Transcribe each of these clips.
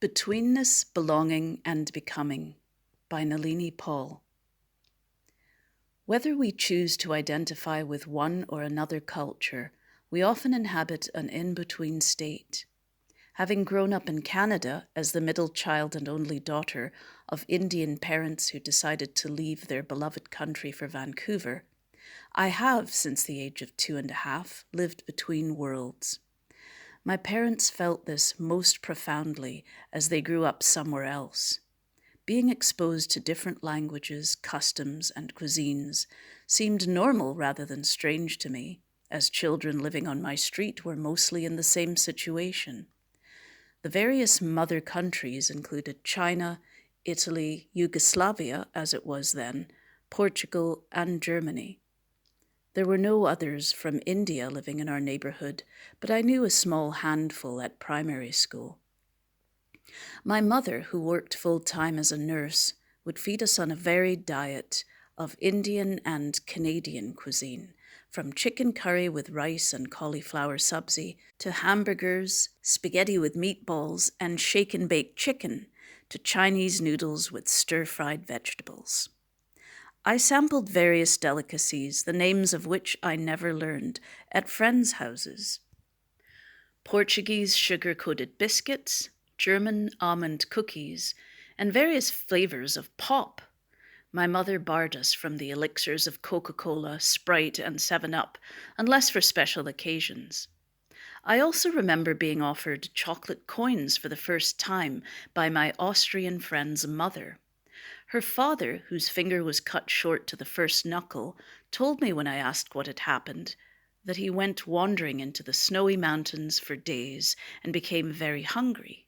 Betweenness, Belonging and Becoming by Nalini Paul. Whether we choose to identify with one or another culture, we often inhabit an in-between state. Having grown up in Canada as the middle child and only daughter of Indian parents who decided to leave their beloved country for Vancouver, I have, since the age of 2.5, lived between worlds. My parents felt this most profoundly as they grew up somewhere else. Being exposed to different languages, customs, and cuisines seemed normal rather than strange to me, as children living on my street were mostly in the same situation. The various mother countries included China, Italy, Yugoslavia, as it was then, Portugal, and Germany. There were no others from India living in our neighborhood, but I knew a small handful at primary school. My mother, who worked full-time as a nurse, would feed us on a varied diet of Indian and Canadian cuisine, from chicken curry with rice and cauliflower sabzi to hamburgers, spaghetti with meatballs, and shake-and-bake chicken to Chinese noodles with stir-fried vegetables. I sampled various delicacies, the names of which I never learned, at friends' houses. Portuguese sugar-coated biscuits, German almond cookies, and various flavors of pop. My mother barred us from the elixirs of Coca-Cola, Sprite, and 7-Up, unless for special occasions. I also remember being offered chocolate coins for the first time by my Austrian friend's mother. Her father, whose finger was cut short to the first knuckle, told me when I asked what had happened, that he went wandering into the snowy mountains for days and became very hungry.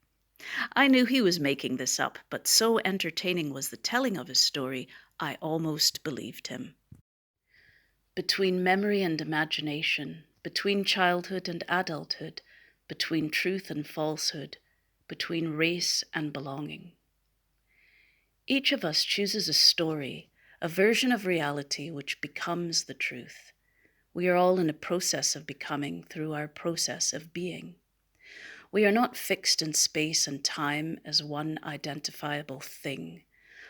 I knew he was making this up, but so entertaining was the telling of his story, I almost believed him. Between memory and imagination, between childhood and adulthood, between truth and falsehood, between race and belonging. Each of us chooses a story, a version of reality which becomes the truth. We are all in a process of becoming through our process of being. We are not fixed in space and time as one identifiable thing.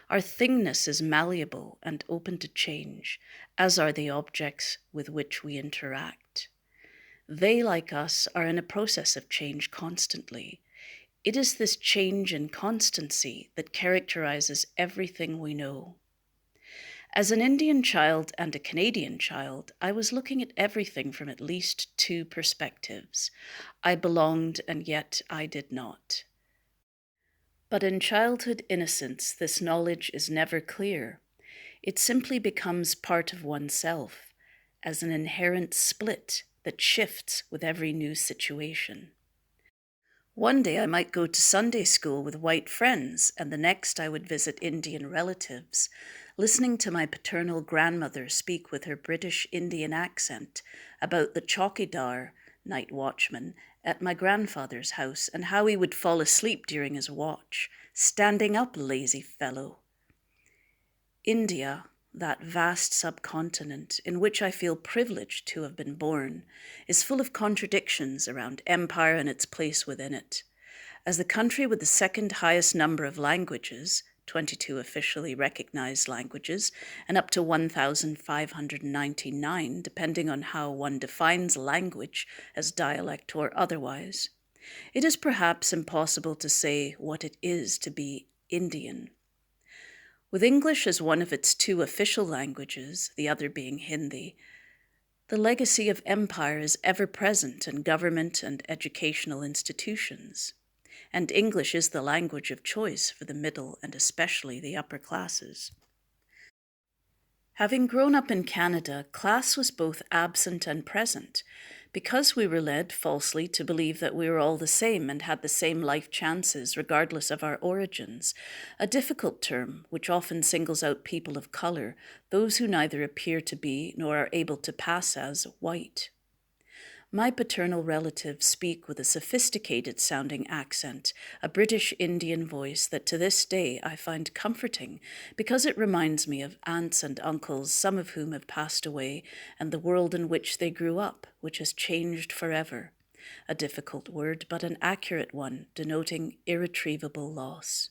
Our thingness is malleable and open to change, as are the objects with which we interact. They, like us, are in a process of change constantly. It is this change in constancy that characterizes everything we know. As an Indian child and a Canadian child, I was looking at everything from at least two perspectives. I belonged, and yet I did not. But in childhood innocence, this knowledge is never clear. It simply becomes part of oneself, as an inherent split that shifts with every new situation. One day I might go to Sunday school with white friends, and the next I would visit Indian relatives, listening to my paternal grandmother speak with her British Indian accent about the chowkidar, night watchman, at my grandfather's house and how he would fall asleep during his watch, standing up, lazy fellow. India, that vast subcontinent in which I feel privileged to have been born, is full of contradictions around empire and its place within it. As the country with the second highest number of languages, 22 officially recognized languages, and up to 1,599, depending on how one defines language as dialect or otherwise, it is perhaps impossible to say what it is to be Indian. With English as one of its two official languages, the other being Hindi, the legacy of empire is ever present in government and educational institutions, and English is the language of choice for the middle and especially the upper classes. Having grown up in Canada, class was both absent and present, because we were led falsely to believe that we were all the same and had the same life chances regardless of our origins, a difficult term which often singles out people of colour, those who neither appear to be nor are able to pass as white. My paternal relatives speak with a sophisticated-sounding accent, a British Indian voice that to this day I find comforting because it reminds me of aunts and uncles, some of whom have passed away, and the world in which they grew up, which has changed forever. a difficult word, but an accurate one, denoting irretrievable loss.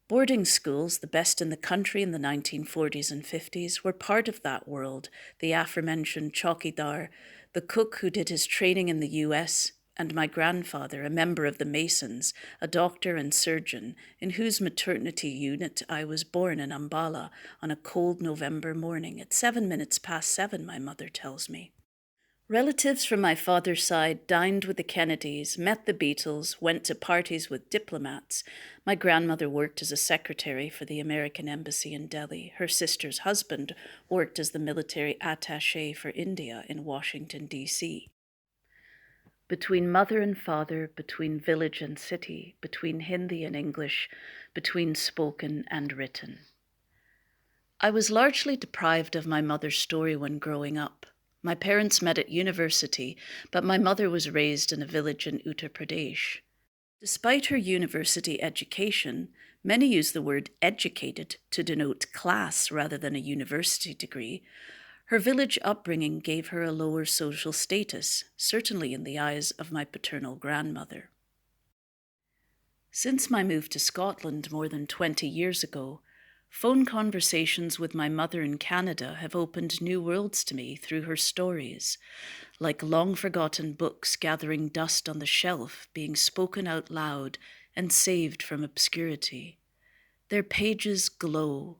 Boarding schools, the best in the country in the 1940s and 50s, were part of that world, the aforementioned chowkidar, the cook who did his training in the US, and my grandfather, a member of the Masons, a doctor and surgeon, in whose maternity unit I was born in Ambala on a cold November morning at 7 minutes past 7, my mother tells me. Relatives from my father's side dined with the Kennedys, met the Beatles, went to parties with diplomats. My grandmother worked as a secretary for the American Embassy in Delhi. Her sister's husband worked as the military attaché for India in Washington, D.C. Between mother and father, between village and city, between Hindi and English, between spoken and written. I was largely deprived of my mother's story when growing up. My parents met at university, but my mother was raised in a village in Uttar Pradesh. Despite her university education, many use the word educated to denote class rather than a university degree. Her village upbringing gave her a lower social status, certainly in the eyes of my paternal grandmother. Since my move to Scotland more than 20 years ago, phone conversations with my mother in Canada have opened new worlds to me through her stories, like long-forgotten books gathering dust on the shelf, being spoken out loud and saved from obscurity. Their pages glow.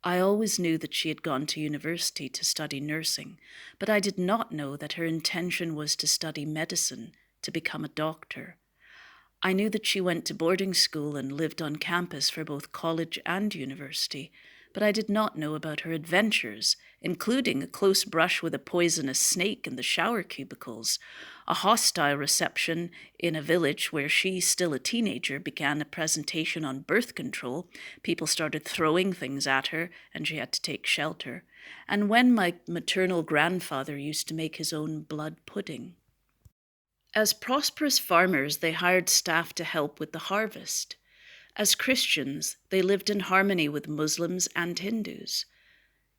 I always knew that she had gone to university to study nursing, but I did not know that her intention was to study medicine, to become a doctor. I knew that she went to boarding school and lived on campus for both college and university, but I did not know about her adventures, including a close brush with a poisonous snake in the shower cubicles, a hostile reception in a village where she, still a teenager, began a presentation on birth control. People started throwing things at her, and she had to take shelter, and when my maternal grandfather used to make his own blood pudding. As prosperous farmers, they hired staff to help with the harvest. As Christians, they lived in harmony with Muslims and Hindus.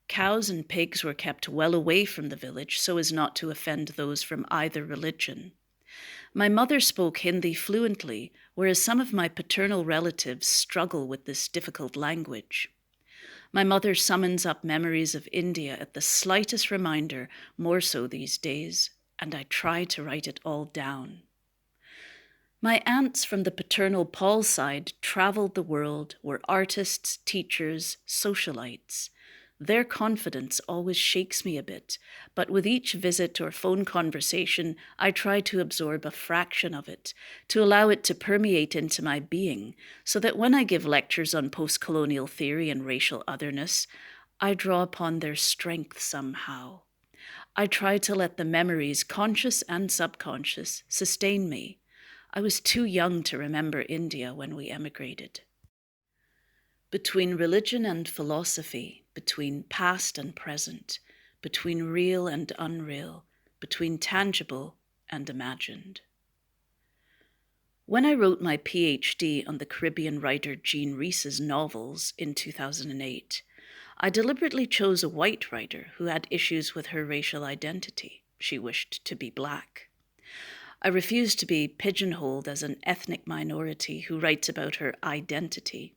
Cows and pigs were kept well away from the village so as not to offend those from either religion. My mother spoke Hindi fluently, whereas some of my paternal relatives struggle with this difficult language. My mother summons up memories of India at the slightest reminder, more so these days, and I try to write it all down. My aunts from the paternal Paul side traveled the world, were artists, teachers, socialites. Their confidence always shakes me a bit, but with each visit or phone conversation, I try to absorb a fraction of it, to allow it to permeate into my being, so that when I give lectures on post-colonial theory and racial otherness, I draw upon their strength somehow. I try to let the memories, conscious and subconscious, sustain me. I was too young to remember India when we emigrated. Between religion and philosophy, between past and present, between real and unreal, between tangible and imagined. When I wrote my PhD on the Caribbean writer Jean Rhys's novels in 2008, I deliberately chose a white writer who had issues with her racial identity. She wished to be black. I refused to be pigeonholed as an ethnic minority who writes about her identity.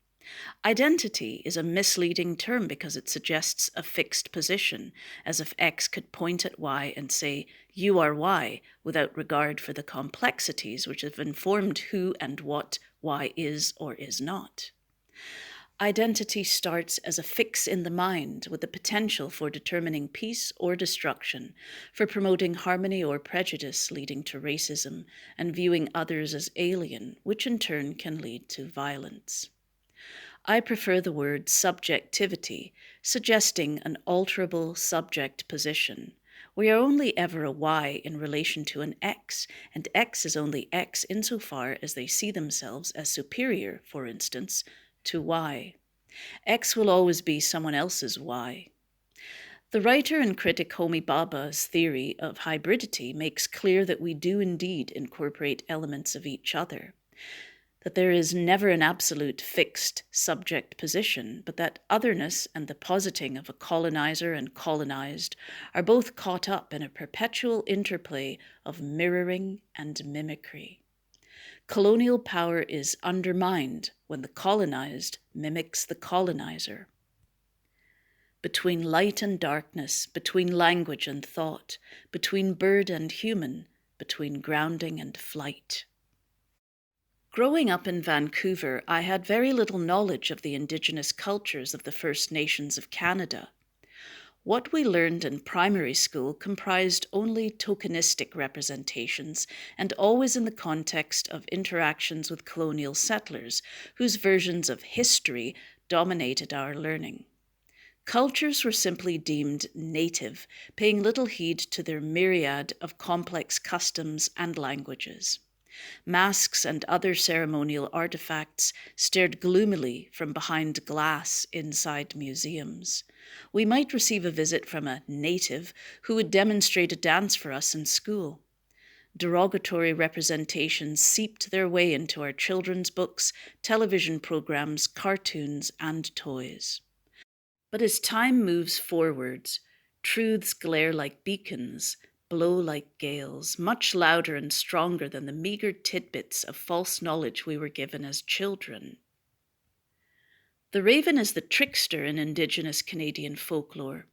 Identity is a misleading term because it suggests a fixed position, as if X could point at Y and say, "You are Y," without regard for the complexities which have informed who and what Y is or is not. Identity starts as a fix in the mind with the potential for determining peace or destruction, for promoting harmony or prejudice leading to racism, and viewing others as alien, which in turn can lead to violence. I prefer the word subjectivity, suggesting an alterable subject position. We are only ever a Y in relation to an X, and X is only X insofar as they see themselves as superior, for instance, to Y. X will always be someone else's Y. The writer and critic Homi Bhabha's theory of hybridity makes clear that we do indeed incorporate elements of each other. that there is never an absolute fixed subject position, but that otherness and the positing of a colonizer and colonized are both caught up in a perpetual interplay of mirroring and mimicry. Colonial power is undermined when the colonized mimics the colonizer. Between light and darkness, between language and thought, between bird and human, between grounding and flight. Growing up in Vancouver, I had very little knowledge of the Indigenous cultures of the First Nations of Canada. What we learned in primary school comprised only tokenistic representations, and always in the context of interactions with colonial settlers, whose versions of history dominated our learning. Cultures were simply deemed native, paying little heed to their myriad of complex customs and languages. Masks and other ceremonial artifacts stared gloomily from behind glass inside museums. We might receive a visit from a native who would demonstrate a dance for us in school. Derogatory representations seeped their way into our children's books, television programs, cartoons, and toys. But as time moves forwards, truths glare like beacons, blow like gales, much louder and stronger than the meagre tidbits of false knowledge we were given as children. The raven is the trickster in Indigenous Canadian folklore.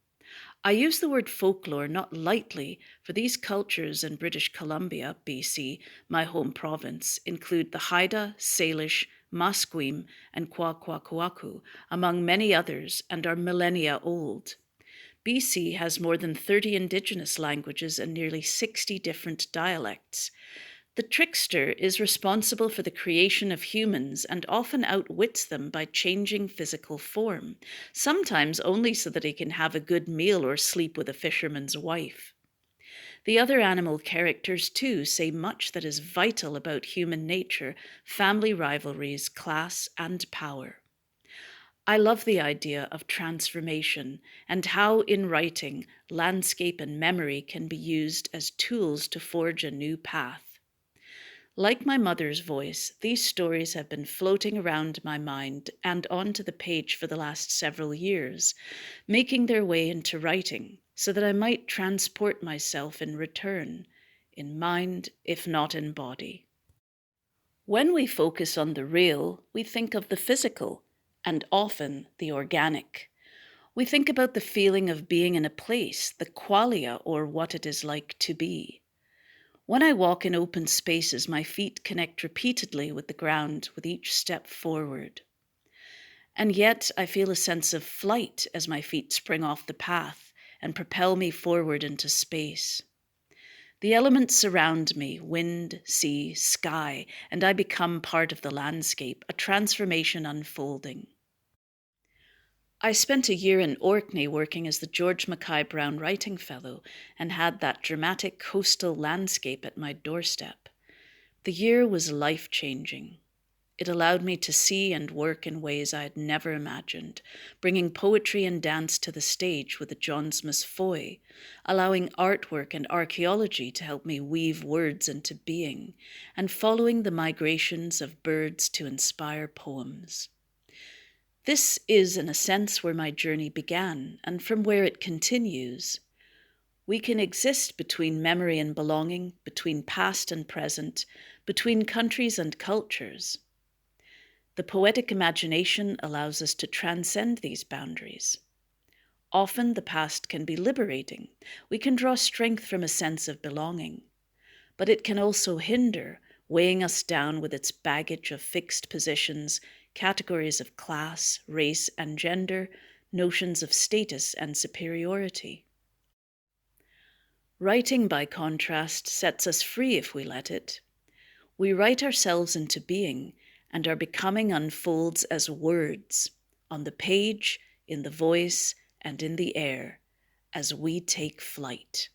I use the word folklore not lightly, for these cultures in British Columbia, BC, my home province, include the Haida, Salish, Musqueam, and Kwakwakwaku, among many others, and are millennia old. BC has more than 30 Indigenous languages and nearly 60 different dialects. The trickster is responsible for the creation of humans and often outwits them by changing physical form, sometimes only so that he can have a good meal or sleep with a fisherman's wife. The other animal characters, too, say much that is vital about human nature, family rivalries, class, and power. I love the idea of transformation and how, in writing, landscape and memory can be used as tools to forge a new path. Like my mother's voice, these stories have been floating around my mind and onto the page for the last several years, making their way into writing so that I might transport myself in return, in mind if not in body. When we focus on the real, we think of the physical, and often the organic. We think about the feeling of being in a place, the qualia, or what it is like to be. When I walk in open spaces, my feet connect repeatedly with the ground with each step forward. And yet I feel a sense of flight as my feet spring off the path and propel me forward into space. The elements surround me, wind, sea, sky, and I become part of the landscape, a transformation unfolding. I spent a year in Orkney working as the George Mackay Brown Writing Fellow and had that dramatic coastal landscape at my doorstep. The year was life-changing. It allowed me to see and work in ways I had never imagined, bringing poetry and dance to the stage with the Johns Foy, allowing artwork and archaeology to help me weave words into being, and following the migrations of birds to inspire poems. This is, in a sense, where my journey began, and from where it continues. We can exist between memory and belonging, between past and present, between countries and cultures. The poetic imagination allows us to transcend these boundaries. Often the past can be liberating. We can draw strength from a sense of belonging. But it can also hinder, weighing us down with its baggage of fixed positions, categories of class, race, and gender, notions of status and superiority. Writing, by contrast, sets us free if we let it. We write ourselves into being, and our becoming unfolds as words, on the page, in the voice, and in the air, as we take flight.